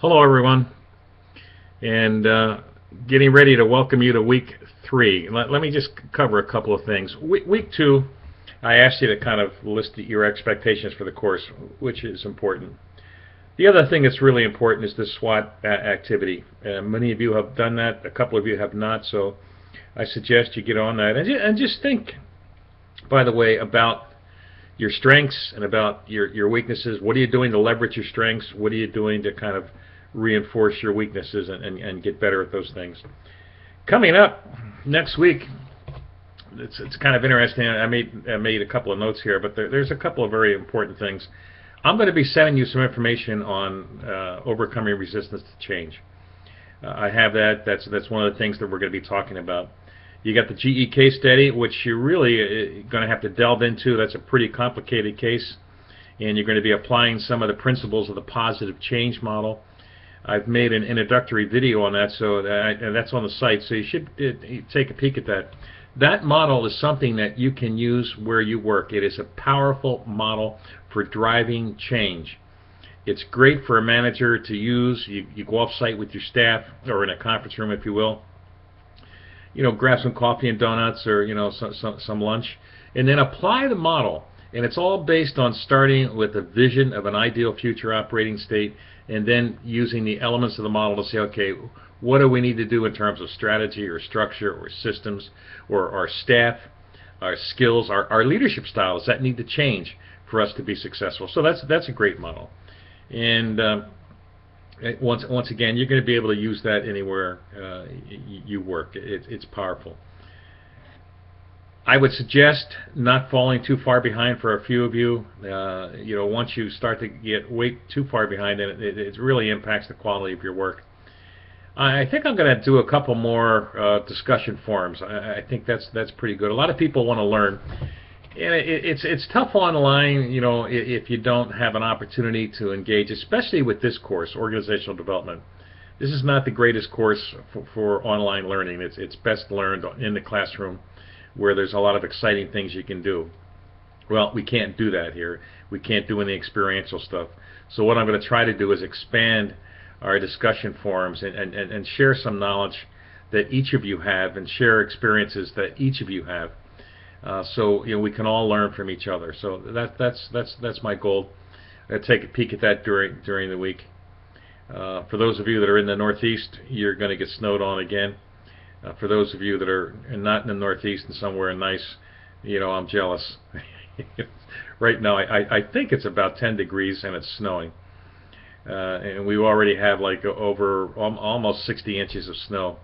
Hello, everyone, and getting ready to welcome you to week 3. Let me just cover a couple of things. Week 2, I asked you to kind of list your expectations for the course, which is important. The other thing that's really important is the SWOT activity. Many of you have done that, a couple of you have not, so I suggest you get on that. And just think, by the way, about your strengths and about your weaknesses. What are you doing to leverage your strengths? What are you doing to kind of reinforce your weaknesses and get better at those things? Coming up next week, it's kind of interesting. I made a couple of notes here, but there's a couple of very important things. I'm going to be sending you some information on overcoming resistance to change. I have that. That's one of the things that we're going to be talking about. You got the GE case study, which you're really going to have to delve into. That's a pretty complicated case, and you're going to be applying some of the principles of the positive change model. I've made an introductory video on that, so that's on the site, so you should take a peek at that. That model is something that you can use where you work. It is a powerful model for driving change. It's great for a manager to use. You go off-site with your staff, or in a conference room, if you will. Grab some coffee and donuts, or some lunch, and then apply the model. And it's all based on starting with a vision of an ideal future operating state, and then using the elements of the model to say, okay, what do we need to do in terms of strategy or structure or systems or our staff, our skills, our leadership styles that need to change for us to be successful. So that's a great model. And once again, you're going to be able to use that anywhere you work. It's powerful. I would suggest not falling too far behind for a few of you. Once you start to get way too far behind, it really impacts the quality of your work. I think I'm going to do a couple more discussion forums. I think that's pretty good. A lot of people want to learn. And it's tough online, if you don't have an opportunity to engage, especially with this course, organizational development. This is not the greatest course for online learning. It's best learned in the classroom, where there's a lot of exciting things you can do. Well, we can't do that here. We can't do any experiential stuff. So what I'm going to try to do is expand our discussion forums and share some knowledge that each of you have, and share experiences that each of you have. So we can all learn from each other. So that's my goal. Take a peek at that during the week. For those of you that are in the Northeast, you're going to get snowed on again. For those of you that are not in the Northeast and somewhere nice, I'm jealous. Right now, I think it's about 10 degrees and it's snowing. And we already have like over almost 60 inches of snow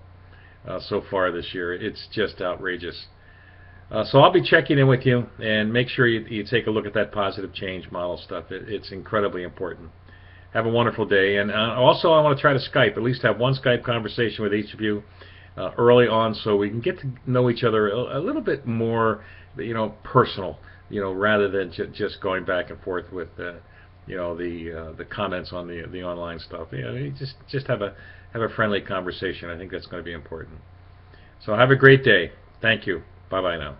so far this year. It's just outrageous. So I'll be checking in with you, and make sure you take a look at that positive change model stuff. It's incredibly important. Have a wonderful day. And also, I want to try to Skype, at least have one Skype conversation with each of you early on, so we can get to know each other a little bit more, personal, rather than just going back and forth with the comments on the online stuff. Just have a friendly conversation. I think that's going to be important. So have a great day. Thank you. Bye-bye now.